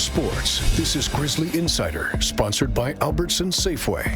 sports. This is Grizzly Insider, sponsored by Albertsons Safeway.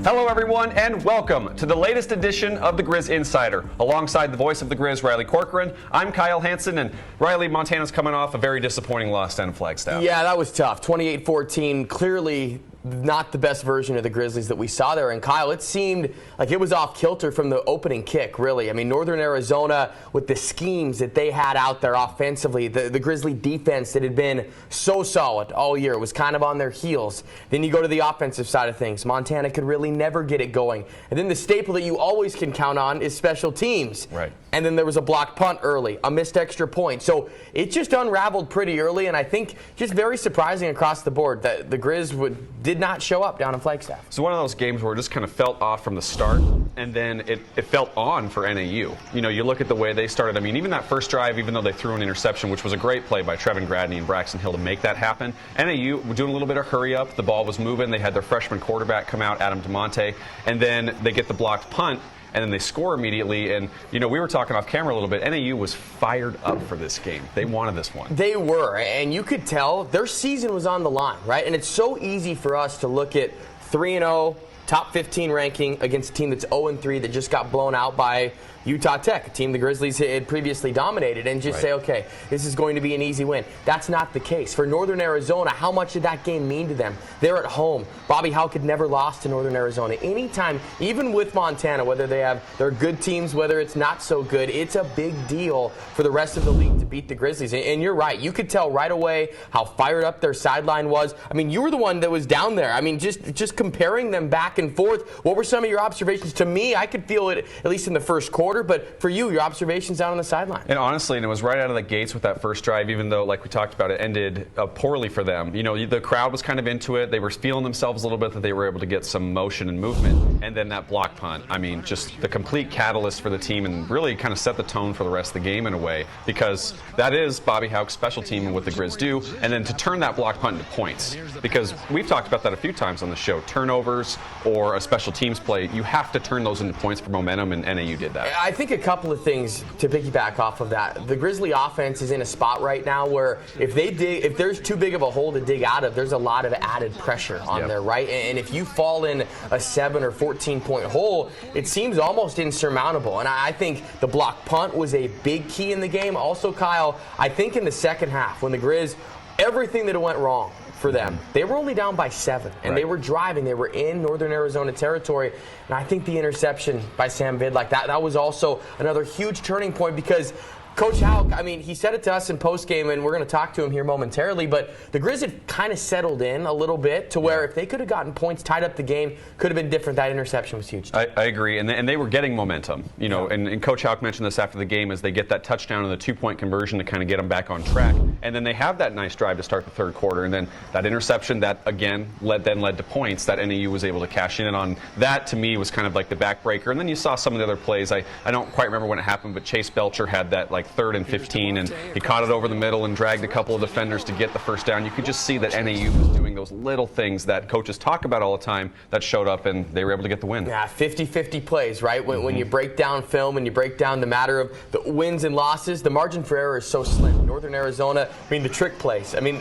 Hello, everyone, and welcome to the latest edition of the Grizz Insider. Alongside the voice of the Grizz, Riley Corcoran, I'm Kyle Hansen, and Riley, Montana's coming off a very disappointing loss down in Flagstaff. Yeah, that was tough. 28-14, clearly not the best version of the Grizzlies that we saw there. And Kyle, it seemed like it was off kilter from the opening kick, really. I mean, Northern Arizona, with the schemes that they had out there offensively, the Grizzly defense that had been so solid all year was kind of on their heels. Then you go to the offensive side of things. Montana could really never get it going. And then the staple that you always can count on is special teams. Right. And then there was a blocked punt early, a missed extra point. So it just unraveled pretty early, and I think just very surprising across the board that the Grizz did not show up down in Flagstaff. So one of those games where it just kind of felt off from the start, and then it felt on for NAU. You know, you look at the way they started. I mean, even that first drive, even though they threw an interception, which was a great play by Trevin Gradney and Braxton Hill to make that happen, NAU were doing a little bit of hurry up. The ball was moving. They had their freshman quarterback come out, Adam DeMonte, and then they get the blocked punt, and then they score immediately. And, you know, we were talking off camera a little bit. NAU was fired up for this game. They wanted this one. They were, and you could tell their season was on the line, right? And it's so easy for us to look at 3-0, top 15 ranking against a team that's 0-3 that just got blown out by Utah Tech, a team the Grizzlies had previously dominated, and just say, okay, this is going to be an easy win. That's not the case. For Northern Arizona, how much did that game mean to them? They're at home. Bobby Hauck had never lost to Northern Arizona. Anytime, even with Montana, whether they're good teams, whether it's not so good, it's a big deal for the rest of the league to beat the Grizzlies. And you're right. You could tell right away how fired up their sideline was. I mean, you were the one that was down there. I mean, just comparing them back and forth, what were some of your observations? To me, I could feel it, at least in the first quarter, but for you, your observations down on the sideline. And honestly, and it was right out of the gates with that first drive, even though, like we talked about, it ended poorly for them. You know, the crowd was kind of into it. They were feeling themselves a little bit that they were able to get some motion and movement. And then that block punt, I mean, just the complete catalyst for the team and really kind of set the tone for the rest of the game in a way, because that is Bobby Hauck's special team and what the Grizz do. And then to turn that block punt into points, because we've talked about that a few times on the show. Turnovers or a special teams play, you have to turn those into points for momentum, and NAU did that. I think a couple of things to piggyback off of that. The Grizzly offense is in a spot right now where if there's too big of a hole to dig out of, there's a lot of added pressure on there, right? And if you fall in a 7 or 14-point hole, it seems almost insurmountable. And I think the block punt was a big key in the game. Also, Kyle, I think in the second half, when the Grizz, everything that went wrong for them, they were only down by 7, and they were driving. They were in Northern Arizona territory, and I think the interception by Sam Vidlac, that was also another huge turning point, because Coach Hauck, I mean, he said it to us in postgame, and we're going to talk to him here momentarily, but the Grizz had kind of settled in a little bit to where if they could have gotten points, tied up the game, could have been different. That interception was huge. I agree, and they were getting momentum, you know, and Coach Hauck mentioned this after the game as they get that touchdown and the 2-point conversion to kind of get them back on track, and then they have that nice drive to start the third quarter, and then that interception that, again, led to points that NAU was able to cash in on. That, to me, was kind of like the backbreaker, and then you saw some of the other plays. I don't quite remember when it happened, but Chase Belcher had that, like, 3rd and 15, and he caught it over the middle and dragged a couple of defenders to get the first down. You could just see that NAU was doing those little things that coaches talk about all the time that showed up, and they were able to get the win. Yeah, 50-50 plays, right? When you break down film and you break down the matter of the wins and losses, the margin for error is so slim. Northern Arizona, I mean, the trick plays. I mean,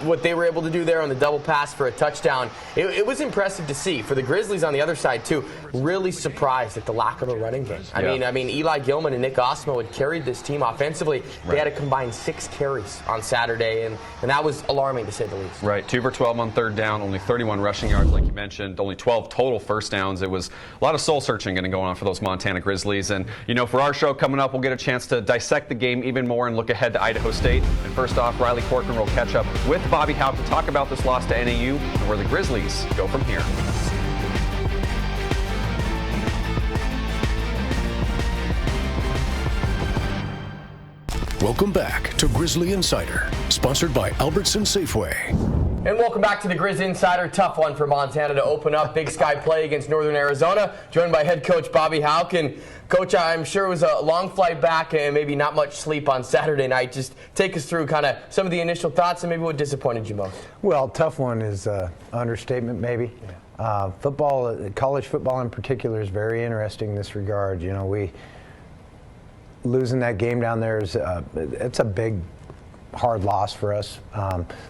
what they were able to do there on the double pass for a touchdown, it was impressive to see. For the Grizzlies on the other side, too, really surprised at the lack of a running game. I mean, Eli Gilman and Nick Osmo had carried this team offensively. They had a combined 6 carries on Saturday, and that was alarming to say the least. Right, 2 for 12 on third down, only 31 rushing yards, like you mentioned, only 12 total first downs. It was a lot of soul searching going on for those Montana Grizzlies. And, you know, for our show coming up, we'll get a chance to dissect the game even more and look ahead to Idaho State. And first off, Riley Corcoran will catch up with Bobby Hauck to talk about this loss to NAU and where the Grizzlies go from here. Welcome back to Grizzly Insider, sponsored by Albertsons Safeway. And welcome back to the Grizz Insider. Tough one for Montana to open up Big Sky play against Northern Arizona, joined by head coach Bobby Hauck. And Coach, I'm sure it was a long flight back and maybe not much sleep on Saturday night. Just take us through kind of some of the initial thoughts and maybe what disappointed you most. Well, tough one is understatement maybe. Football, college football in particular, is very interesting in this regard. You know, losing that game down there is it's a big hard loss for us.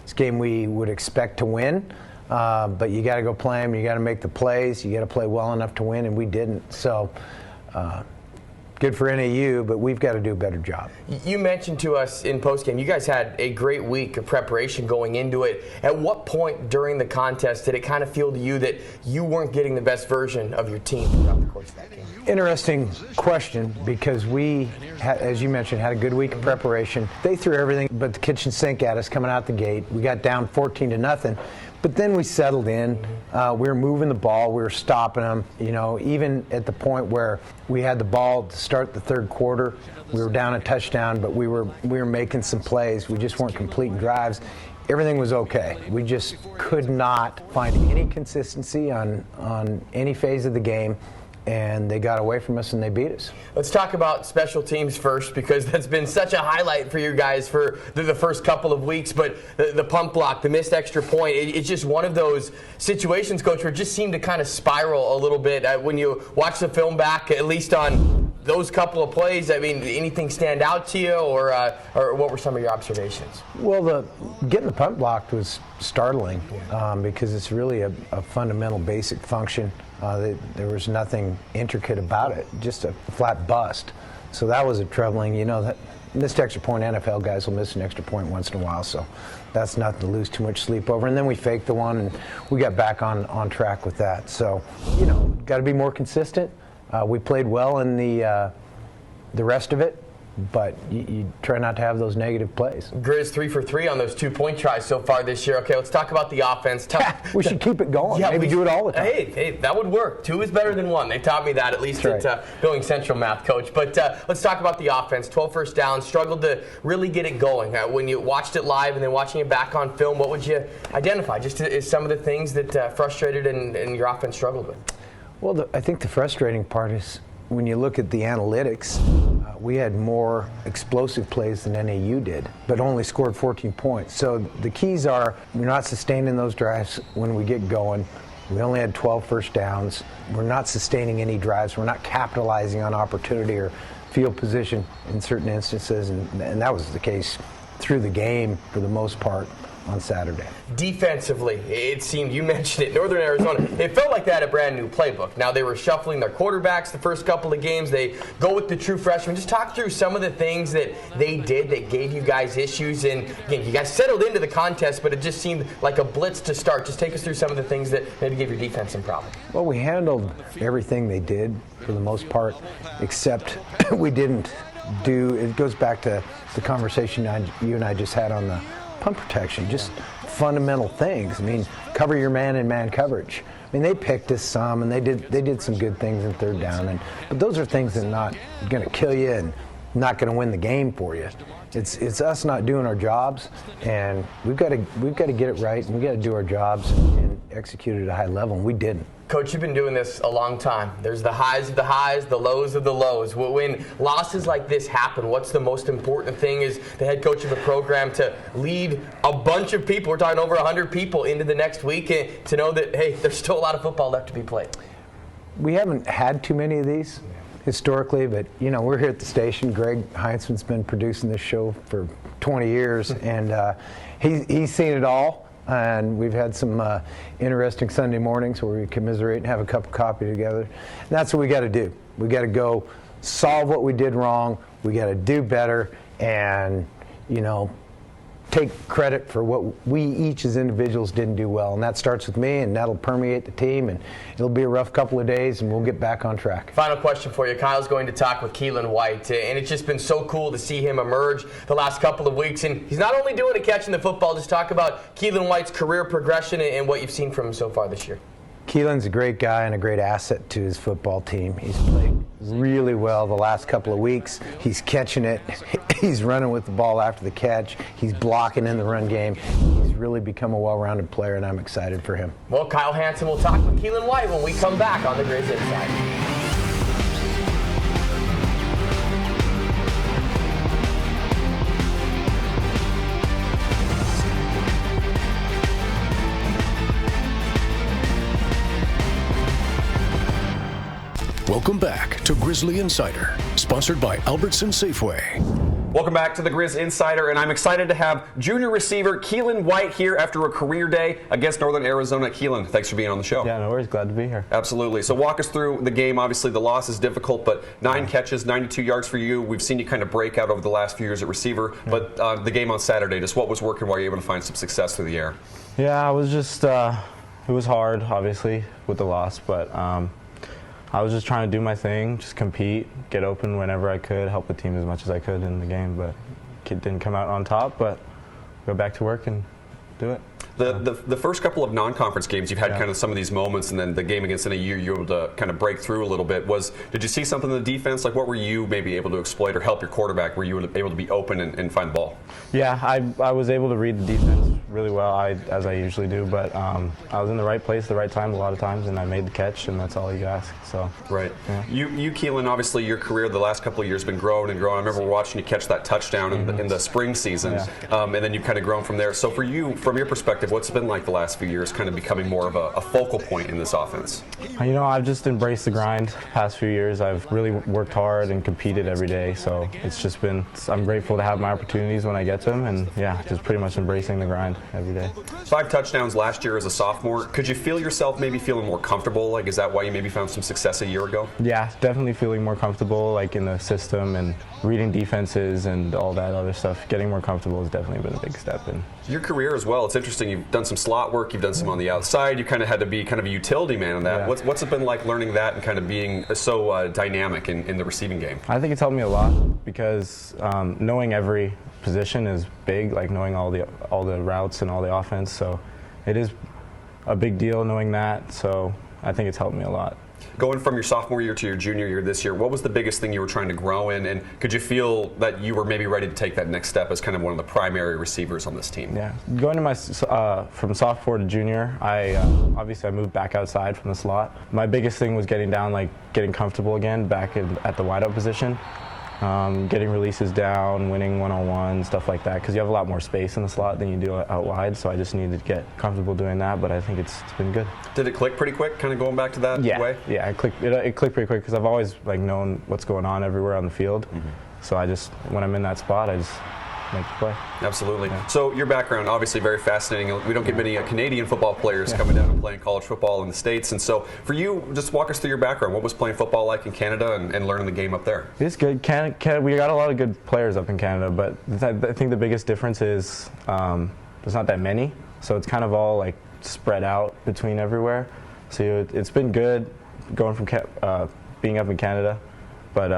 It's a game we would expect to win, but you got to go play them. You got to make the plays. You got to play well enough to win, and we didn't. So. Good for NAU, but we've got to do a better job. You mentioned to us in postgame, you guys had a great week of preparation going into it. At what point during the contest did it kind of feel to you that you weren't getting the best version of your team throughout the course of that game? Interesting question, because we, as you mentioned, had a good week of preparation. They threw everything but the kitchen sink at us coming out the gate. We got down 14-0. But then we settled in. We were moving the ball. We were stopping them. You know, even at the point where we had the ball to start the third quarter, we were down a touchdown, but we were making some plays. We just weren't completing drives. Everything was okay. We just could not find any consistency on any phase of the game. And they got away from us and they beat us. Let's talk about special teams first, because that's been such a highlight for you guys for the first couple of weeks. But the pump block, the missed extra point, it's just one of those situations, Coach, where it just seemed to kind of spiral a little bit. When you watch the film back, at least on those couple of plays, I mean, anything stand out to you, or what were some of your observations? Well, getting the punt blocked was startling, because it's really a fundamental basic function. There was nothing intricate about it, just a flat bust. So that was troubling. You know, that missed extra point, NFL guys will miss an extra point once in a while, so that's nothing to lose too much sleep over. And then we faked the one, and we got back on track with that. So, you know, got to be more consistent. We played well in the rest of it, but you try not to have those negative plays. Grizz 3 for 3 on those 2-point tries so far this year. Okay, let's talk about the offense. We should keep it going. Yeah, maybe do it all the time. Hey, that would work. 2 is better than 1. They taught me that, at least at Billings Central math, Coach. But let's talk about the offense. 12 first downs, struggled to really get it going. When you watched it live and then watching it back on film, what would you identify just as some of the things that frustrated and your offense struggled with? Well, I think the frustrating part is when you look at the analytics, we had more explosive plays than NAU did, but only scored 14 points. So the keys are we're not sustaining those drives when we get going. We only had 12 first downs. We're not sustaining any drives. We're not capitalizing on opportunity or field position in certain instances, and that was the case through the game for the most part on Saturday. Defensively, it seemed, you mentioned it, Northern Arizona, it felt like they had a brand new playbook. Now they were shuffling their quarterbacks the first couple of games. They go with the true freshman. Just talk through some of the things that they did that gave you guys issues. And again, you guys settled into the contest, but it just seemed like a blitz to start. Just take us through some of the things that maybe gave your defense some problems. Well, we handled everything they did for the most part, except we didn't do, it goes back to the conversation you and I just had on the punt protection, just fundamental things. I mean, cover your man in man coverage. I mean, they picked us some, and they did some good things in third down, but those are things that are not going to kill you and not going to win the game for you. It's us not doing our jobs, and we've got to get it right, and we've got to do our jobs and execute it at a high level, and we didn't. Coach, you've been doing this a long time. There's the highs of the highs, the lows of the lows. When losses like this happen, what's the most important thing as the head coach of a program to lead a bunch of people, we're talking over 100 people, into the next week, and to know that, hey, there's still a lot of football left to be played? We haven't had too many of these historically, but, you know, we're here at the station. Greg Heinzman's been producing this show for 20 years, and he's seen it all. And we've had some interesting Sunday mornings where we commiserate and have a cup of coffee together. And that's what we got to do. We got to go solve what we did wrong. We got to do better, and, you know, take credit for what we each as individuals didn't do well. And that starts with me, and that'll permeate the team, and it'll be a rough couple of days, and we'll get back on track. Final question for you. Kyle's going to talk with Keelan White, and it's just been so cool to see him emerge the last couple of weeks. And he's not only doing it catching the football, just talk about Keelan White's career progression and what you've seen from him so far this year. Keelan's a great guy and a great asset to his football team. He's played really well the last couple of weeks. He's catching it. He's running with the ball after the catch. He's blocking in the run game. He's really become a well-rounded player, and I'm excited for him. Well, Kyle Hansen will talk with Keelan White when we come back on the Grizzly Insider. Welcome back to Grizzly Insider, sponsored by Albertson Safeway. Welcome back to the Grizzly Insider, and I'm excited to have junior receiver Keelan White here after a career day against Northern Arizona. Keelan, thanks for being on the show. Yeah, no worries. Glad to be here. Absolutely. So walk us through the game. Obviously, the loss is difficult, but 9 catches, 92 yards for you. We've seen you kind of break out over the last few years at receiver, but the game on Saturday, just what was working while you were able to find some success through the air? Yeah, I was just, it was hard, obviously, with the loss, but I was just trying to do my thing, just compete, get open whenever I could, help the team as much as I could in the game, but it didn't come out on top, but go back to work and do it. The first couple of non-conference games, you've had kind of some of these moments, and then the game against NAU, you were able to kind of break through a little bit. Did you see something in the defense? Like, what were you maybe able to exploit or help your quarterback? Were you able to be open and find the ball? Yeah, I was able to read the defense really well, as I usually do, but I was in the right place at the right time a lot of times, and I made the catch, and that's all you ask. So right. Yeah. You, Keelan, obviously your career the last couple of years has been growing and growing. I remember watching you catch that touchdown in the spring season, and then you've kind of grown from there. So for you, from your perspective, what's it been like the last few years, kind of becoming more of a focal point in this offense? You know, I've just embraced the grind past few years. I've really worked hard and competed every day, so it's just been, I'm grateful to have my opportunities when I get to them, and yeah, just pretty much embracing the grind every day. 5 touchdowns last year as a sophomore. Could you feel yourself maybe feeling more comfortable? Like, is that why you maybe found some success a year ago? Yeah, definitely feeling more comfortable, like in the system and reading defenses and all that other stuff. Getting more comfortable has definitely been a big step in. Your career as well, it's interesting. You've done some slot work, you've done some on the outside. You kind of had to be kind of a utility man on that. Yeah. What's it been like learning that and kind of being so dynamic in the receiving game? I think it's helped me a lot because knowing every position is big, like knowing all the routes and all the offense. So it is a big deal knowing that. So I think it's helped me a lot. Going from your sophomore year to your junior year this year, what was the biggest thing you were trying to grow in, and could you feel that you were maybe ready to take that next step as kind of one of the primary receivers on this team? Yeah, going to my from sophomore to junior, obviously I moved back outside from the slot. My biggest thing was getting comfortable again back at the wideout position. Getting releases down, winning one-on-one, stuff like that, because you have a lot more space in the slot than you do out wide, so I just needed to get comfortable doing that, but I think it's been good. Did it click pretty quick, kind of going back to that way? Yeah, it clicked pretty quick, because I've always known what's going on everywhere on the field, so when I'm in that spot, I just make the play. Absolutely. Yeah. So your background, obviously very fascinating. We don't get many Canadian football players coming down and playing college football in the States. And so for you, just walk us through your background. What was playing football like in Canada and learning the game up there? It's good. Canada, we got a lot of good players up in Canada, but I think the biggest difference is there's not that many. So it's kind of all like spread out between everywhere. So it's been good going from being up in Canada. But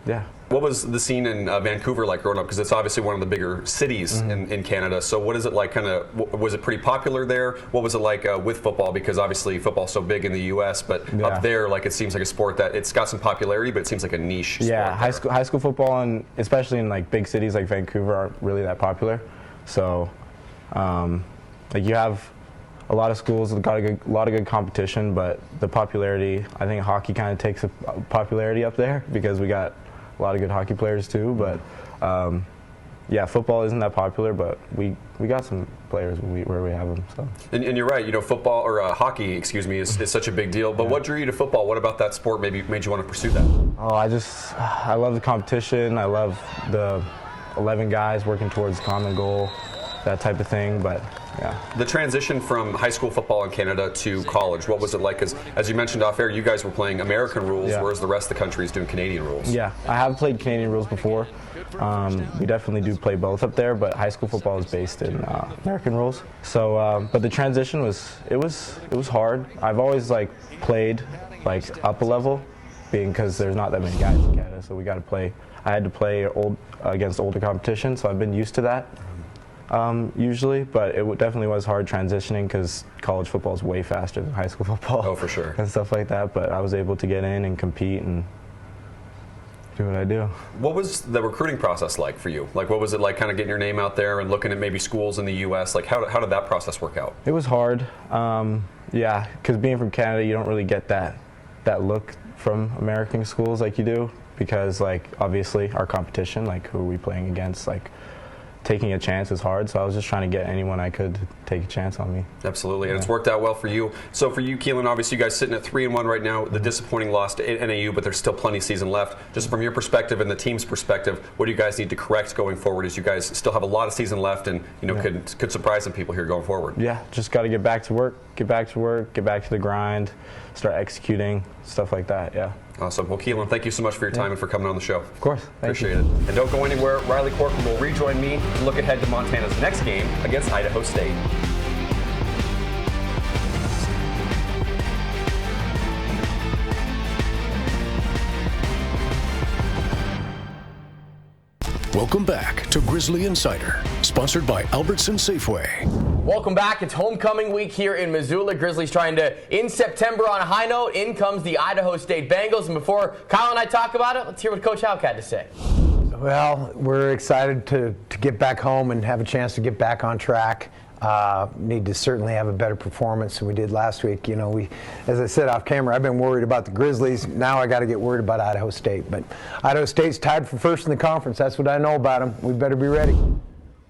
yeah. What was the scene in Vancouver like growing up? Because it's obviously one of the bigger cities in Canada. So what is it like? Was it pretty popular there? What was it like with football? Because obviously football's so big in the U.S., but up there, like, it seems like a sport that it's got some popularity, but it seems like a niche sport. Yeah, high school football, and especially in like big cities like Vancouver, aren't really that popular. So like you have a lot of schools that got a lot of good competition, but the popularity, I think hockey kind of takes a popularity up there because we got a lot of good hockey players too, but yeah, football isn't that popular, but we got some players where we have them. So. And you're right. Football or hockey, excuse me, is such a big deal. But what drew you to football? What about that sport maybe made you want to pursue that? Oh, I love the competition. I love the 11 guys working towards a common goal, that type of thing. But yeah. The transition from high school football in Canada to college, what was it like? Because as you mentioned off air, you guys were playing American rules, whereas the rest of the country is doing Canadian rules. Yeah, I have played Canadian rules before. We definitely do play both up there, but high school football is based in American rules. So, but the transition was hard. I've always played up a level, because there's not that many guys in Canada, so we got to play. I had to play against older competition, so I've been used to that. Usually, but it definitely was hard transitioning because college football is way faster than high school football. Oh, for sure. And stuff like that, but I was able to get in and compete and do what I do. What was the recruiting process like for you? What was it like kind of getting your name out there and looking at maybe schools in the U.S.? How did that process work out? It was hard. Yeah, because being from Canada, you don't really get that look from American schools like you do because, obviously our competition, who are we playing against, taking a chance is hard, so I was just trying to get anyone I could to take a chance on me. Absolutely, and it's worked out well for you. So for you, Keelan, obviously you guys sitting at 3-1 right now, the disappointing loss to NAU, but there's still plenty of season left. Just from your perspective and the team's perspective, what do you guys need to correct going forward, as you guys still have a lot of season left and could surprise some people here going forward? Yeah, just got to get back to work, get back to the grind, start executing, stuff like that, yeah. Awesome. Well, Keelan, thank you so much for your time and for coming on the show. Of course. Appreciate it. And don't go anywhere. Riley Corcoran will rejoin me to look ahead to Montana's next game against Idaho State. Welcome back to Grizzly Insider, sponsored by Albertson Safeway. Welcome back. It's homecoming week here in Missoula. Grizzlies trying to end September on a high note. In comes the Idaho State Bengals. And before Kyle and I talk about it, let's hear what Coach Hauck had to say. Well, we're excited to get back home and have a chance to get back on track. Need to certainly have a better performance than we did last week. As I said off camera, I've been worried about the Grizzlies. Now I got to get worried about Idaho State. But Idaho State's tied for first in the conference. That's what I know about them. We better be ready.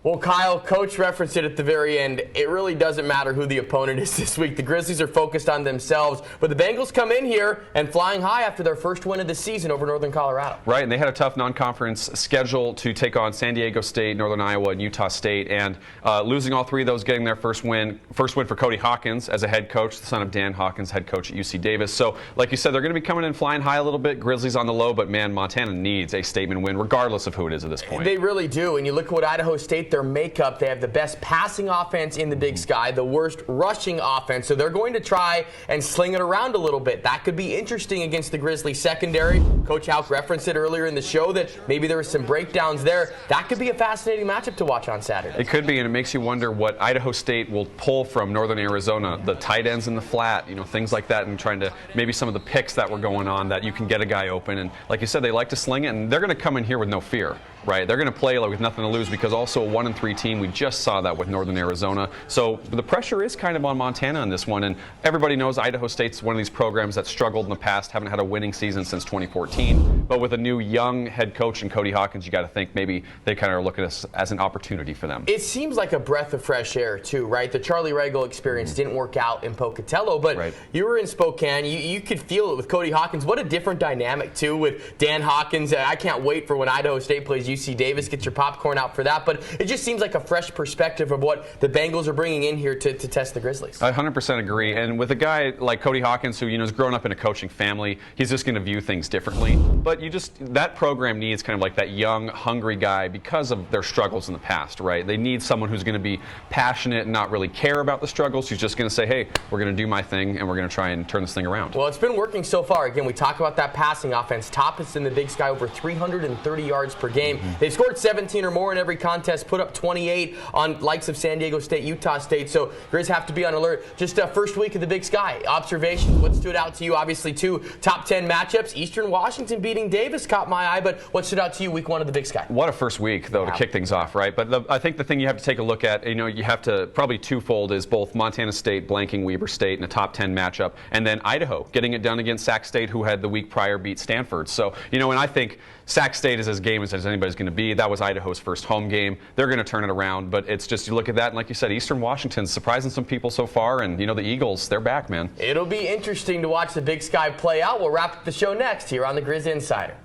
Well, Kyle, Coach referenced it at the very end. It really doesn't matter who the opponent is this week. The Grizzlies are focused on themselves, but the Bengals come in here and flying high after their first win of the season over Northern Colorado. Right, and they had a tough non-conference schedule to take on San Diego State, Northern Iowa, and Utah State, and losing all three of those, getting their first win for Cody Hawkins as a head coach, the son of Dan Hawkins, head coach at UC Davis. So, like you said, they're going to be coming in flying high a little bit. Grizzlies on the low, but man, Montana needs a statement win, regardless of who it is at this point. They really do, and you look at what Idaho State, their makeup, they have the best passing offense in the Big Sky, the worst rushing offense, so they're going to try and sling it around a little bit. That could be interesting against the Grizzlies secondary. Coach Hauck referenced it earlier in the show that maybe there were some breakdowns there. That could be a fascinating matchup to watch on Saturday. It could be, and it makes you wonder what Idaho State will pull from Northern Arizona, the tight ends in the flat, things like that, and trying to maybe some of the picks that were going on that you can get a guy open. And like you said, they like to sling it, and they're going to come in here with no fear. Right, they're going to play with nothing to lose because also a 1-3 team. We just saw that with Northern Arizona. So the pressure is kind of on Montana on this one, and everybody knows Idaho State's one of these programs that struggled in the past, haven't had a winning season since 2014. But with a new young head coach in Cody Hawkins, you got to think maybe they kind of are looking at this as an opportunity for them. It seems like a breath of fresh air too, right? The Charlie Regal experience didn't work out in Pocatello, but you were in Spokane. You could feel it with Cody Hawkins. What a different dynamic too with Dan Hawkins. I can't wait for when Idaho State plays UC Davis. Get your popcorn out for that. But it just seems like a fresh perspective of what the Bengals are bringing in here to test the Grizzlies. I 100% agree. And with a guy like Cody Hawkins, who has grown up in a coaching family, he's just going to view things differently. But that program needs kind of like that young, hungry guy because of their struggles in the past, right? They need someone who's going to be passionate and not really care about the struggles. Who's just going to say, hey, we're going to do my thing and we're going to try and turn this thing around. Well, it's been working so far. Again, we talk about that passing offense. Toppest in the Big Sky, over 330 yards per game. They've scored 17 or more in every contest, put up 28 on likes of San Diego State, Utah State. So Grizz have to be on alert. Just first week of the Big Sky. Observations, what stood out to you? Obviously, two top 10 matchups. Eastern Washington beating Davis caught my eye, but what stood out to you week one of the Big Sky? What a first week, though, to kick things off, right? But I think the thing you have to take a look at, you have to probably twofold is both Montana State blanking Weber State in a top 10 matchup, and then Idaho getting it done against Sac State, who had the week prior beat Stanford. So, and I think Sac State is as game as anybody's going to be. That was Idaho's first home game. They're going to turn it around, but it's just, you look at that, and like you said, Eastern Washington's surprising some people so far, and the Eagles, they're back, man. It'll be interesting to watch the Big Sky play out. We'll wrap up the show next here on the Grizz Insider.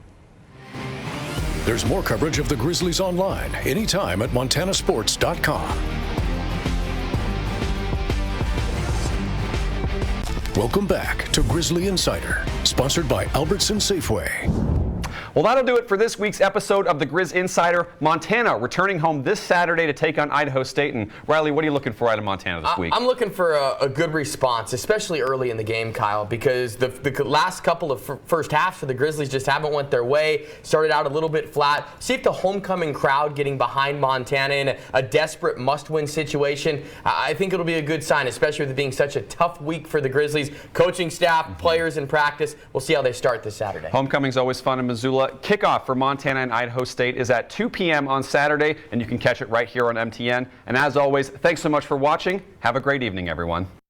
There's more coverage of the Grizzlies online anytime at montanasports.com. Welcome back to Grizzly Insider, sponsored by Albertson Safeway. Well, that'll do it for this week's episode of the Grizz Insider. Montana returning home this Saturday to take on Idaho State. And Riley, what are you looking for out of Montana this week? I'm looking for a good response, especially early in the game, Kyle, because the last couple of first halves for the Grizzlies just haven't went their way. Started out a little bit flat. See if the homecoming crowd getting behind Montana in a desperate must-win situation. I think it'll be a good sign, especially with it being such a tough week for the Grizzlies. Coaching staff, players in practice. We'll see how they start this Saturday. Homecoming's always fun in Missoula. Kickoff for Montana and Idaho State is at 2 p.m. on Saturday, and you can catch it right here on MTN. And as always, thanks so much for watching. Have a great evening, everyone.